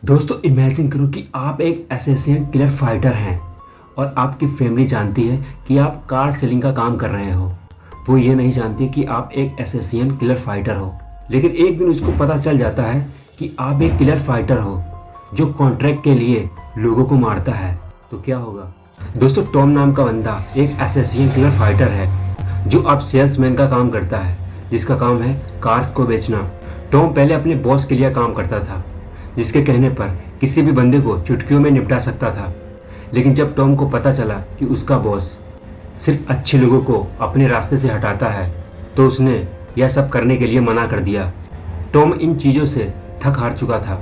दोस्तों इमेजिन करो कि आप एक एसेसियन किलर फाइटर हैं और आपकी फैमिली जानती है कि आप कार सेलिंग का काम कर रहे हो। वो ये नहीं जानती कि आप एक एसेसियन किलर फाइटर हो। लेकिन एक दिन उसको पता चल जाता है कि आप एक किलर फाइटर हो जो कॉन्ट्रैक्ट के लिए लोगों को मारता है। तो क्या होगा? दोस्तों टॉम नाम का बंदा एक एसेसियन किलर फाइटर है जो अब सेल्समैन का काम करता है, जिसका काम है कार्स को बेचना। टॉम पहले अपने बॉस के लिए काम करता था, जिसके कहने पर किसी भी बंदे को चुटकियों में निपटा सकता था। लेकिन जब टॉम को पता चला कि उसका बॉस सिर्फ अच्छे लोगों को अपने रास्ते से हटाता है, तो उसने यह सब करने के लिए मना कर दिया। टॉम इन चीज़ों से थक हार चुका था।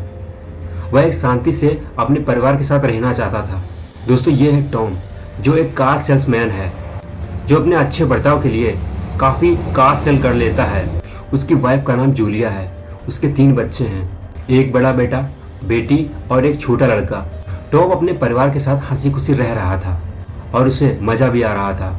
वह एक शांति से अपने परिवार के साथ रहना चाहता था। दोस्तों ये है टॉम, जो एक कार सेल्समैन है, जो अपने अच्छे बर्ताव के लिए काफ़ी कार सेल कर लेता है। उसकी वाइफ का नाम जूलिया है। उसके 3 बच्चे हैं, एक बड़ा बेटा, बेटी और एक छोटा लड़का। टॉम अपने परिवार के साथ हंसी खुशी रह रहा था और उसे मज़ा भी आ रहा था।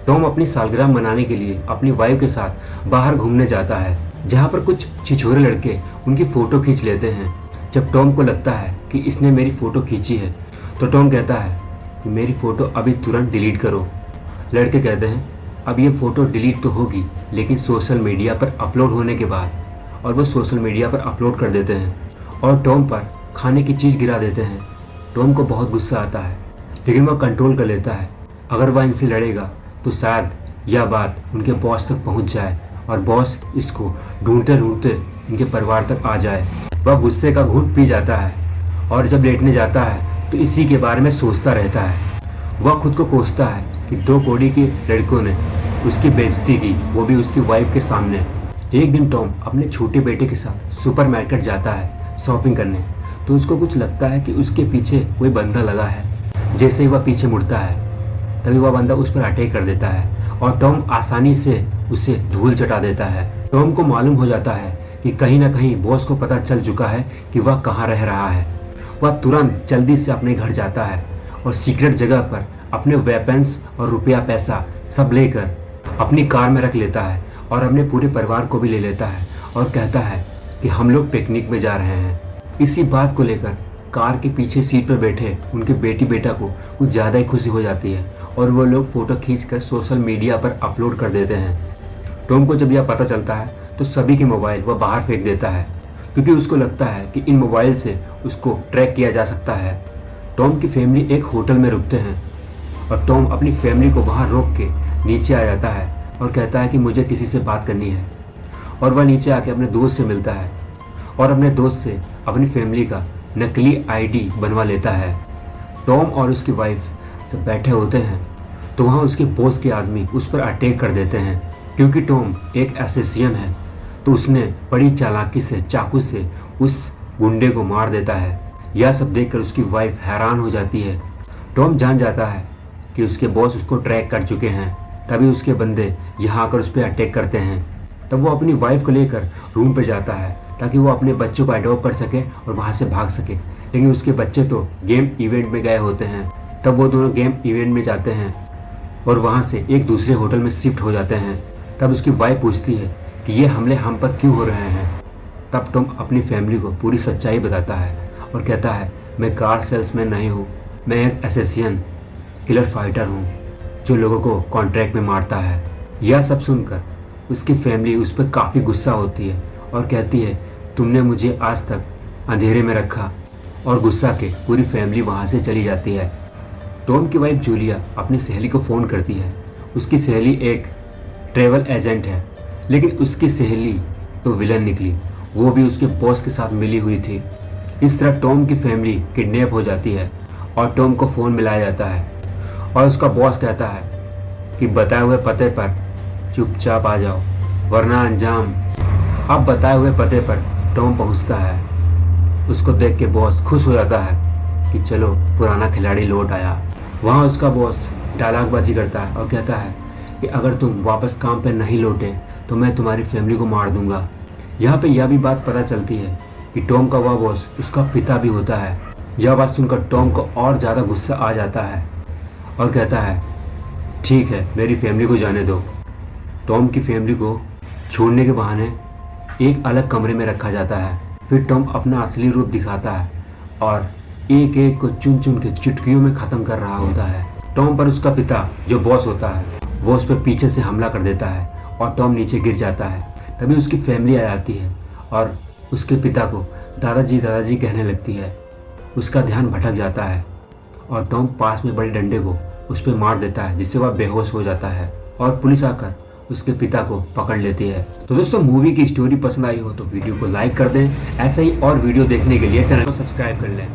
टॉम अपनी सालगिरह मनाने के लिए अपनी वाइफ के साथ बाहर घूमने जाता है, जहाँ पर कुछ छिछोरे लड़के उनकी फ़ोटो खींच लेते हैं। जब टॉम को लगता है कि इसने मेरी फ़ोटो खींची है, तो टॉम कहता है कि मेरी फ़ोटो अभी तुरंत डिलीट करो। लड़के कहते हैं अब ये फ़ोटो डिलीट तो होगी, लेकिन सोशल मीडिया पर अपलोड होने के बाद। और वो सोशल मीडिया पर अपलोड कर देते हैं और टॉम पर खाने की चीज़ गिरा देते हैं। टॉम को बहुत गुस्सा आता है, लेकिन वह कंट्रोल कर लेता है। अगर वह इनसे लड़ेगा तो शायद यह बात उनके बॉस तक पहुंच जाए और बॉस इसको ढूंढते ढूंढते इनके परिवार तक आ जाए। वह गुस्से का घूंट पी जाता है और जब लेटने जाता है तो इसी के बारे में सोचता रहता है। वह खुद को कोसता है कि 2 कौड़ी के लड़कों ने उसकी बेइज्जती की, वो भी उसकी वाइफ के सामने। एक दिन टॉम अपने छोटे बेटे के साथ सुपरमार्केट जाता है शॉपिंग करने, तो उसको कुछ लगता है कि उसके पीछे कोई बंदा लगा है। जैसे ही वह पीछे मुड़ता है, तभी वह बंदा उस पर अटैक कर देता है और टॉम आसानी से उसे धूल चटा देता है। टॉम को मालूम हो जाता है कि कहीं ना कहीं बॉस को पता चल चुका है कि वह कहाँ रह रहा है। वह तुरंत जल्दी से अपने घर जाता है और सीक्रेट जगह पर अपने वेपन्स और रुपया पैसा सब लेकर अपनी कार में रख लेता है और अपने पूरे परिवार को भी ले लेता है और कहता है कि हम लोग पिकनिक में जा रहे हैं। इसी बात को लेकर कार के पीछे सीट पर बैठे उनके बेटी बेटा को कुछ ज़्यादा ही खुशी हो जाती है और वो लोग फ़ोटो खींचकर सोशल मीडिया पर अपलोड कर देते हैं। टॉम को जब यह पता चलता है तो सभी के मोबाइल वह बाहर फेंक देता है, क्योंकि उसको लगता है कि इन मोबाइल से उसको ट्रैक किया जा सकता है। टॉम की फैमिली एक होटल में रुकते हैं और टॉम अपनी फैमिली को वहाँ रोक के नीचे आ जाता है और कहता है कि मुझे किसी से बात करनी है। और वह नीचे आके अपने दोस्त से मिलता है और अपने दोस्त से अपनी फैमिली का नकली आईडी बनवा लेता है। टॉम और उसकी वाइफ जब बैठे होते हैं तो वहाँ उसके बॉस के आदमी उस पर अटैक कर देते हैं। क्योंकि टॉम एक एसेसियन है, तो उसने बड़ी चालाकी से चाकू से उस गुंडे को मार देता है। यह सब देखकर उसकी वाइफ हैरान हो जाती है। टॉम जान जाता है कि उसके बॉस उसको ट्रैक कर चुके हैं, तभी उसके बंदे यहाँ आकर उस पर अटैक करते हैं। तब वो अपनी वाइफ को लेकर रूम पे जाता है ताकि वो अपने बच्चों को अडॉप्ट कर सके और वहाँ से भाग सके। लेकिन उसके बच्चे तो गेम इवेंट में गए होते हैं। तब वो दोनों गेम इवेंट में जाते हैं और वहाँ से एक दूसरे होटल में शिफ्ट हो जाते हैं। तब उसकी वाइफ पूछती है कि ये हमले हम पर क्यों हो रहे हैं। तब टॉम अपनी फैमिली को पूरी सच्चाई बताता है और कहता है मैं कार सेल्समैन नहीं हूँ, मैं एक एसेसियन किलर फाइटर हूँ जो लोगों को कॉन्ट्रैक्ट में मारता है। यह सब सुनकर उसकी फैमिली उस पर काफ़ी गुस्सा होती है और कहती है तुमने मुझे आज तक अंधेरे में रखा, और गुस्सा के पूरी फैमिली वहाँ से चली जाती है। टॉम की वाइफ जूलिया अपनी सहेली को फ़ोन करती है। उसकी सहेली एक ट्रैवल एजेंट है, लेकिन उसकी सहेली तो विलन निकली। वो भी उसके बॉस के साथ मिली हुई थी। इस तरह टॉम की फैमिली किडनैप हो जाती है और टॉम को फ़ोन मिलाया जाता है और उसका बॉस कहता है कि बताए हुए पते पर चुपचाप आ जाओ वरना अंजाम। अब बताए हुए पते पर टॉम पहुंचता है। उसको देख के बॉस खुश हो जाता है कि चलो पुराना खिलाड़ी लौट आया। वहाँ उसका बॉस डायलॉगबाजी करता है और कहता है कि अगर तुम वापस काम पर नहीं लौटे तो मैं तुम्हारी फैमिली को मार दूंगा। यहाँ पे यह भी बात पता चलती है कि टॉम का वह बॉस उसका पिता भी होता है। यह बात सुनकर टॉम को और ज़्यादा गुस्सा आ जाता है और कहता है ठीक है मेरी फैमिली को जाने दो। टॉम की फैमिली को छोड़ने के बहाने एक अलग कमरे में रखा जाता है। फिर टॉम अपना असली रूप दिखाता है और एक एक को चुन चुन के चुटकियों में ख़त्म कर रहा होता है। टॉम पर उसका पिता जो बॉस होता है वो उस पर पीछे से हमला कर देता है और टॉम नीचे गिर जाता है। तभी उसकी फैमिली आ जाती है और उसके पिता को दादाजी दादाजी कहने लगती है। उसका ध्यान भटक जाता है और टॉम पास में बड़े डंडे को उस पर मार देता है, जिससे वह बेहोश हो जाता है और पुलिस आकर उसके पिता को पकड़ लेती है। तो दोस्तों, मूवी की स्टोरी पसंद आई हो तो वीडियो को लाइक कर दें। ऐसे ही और वीडियो देखने के लिए चैनल को सब्सक्राइब कर लें।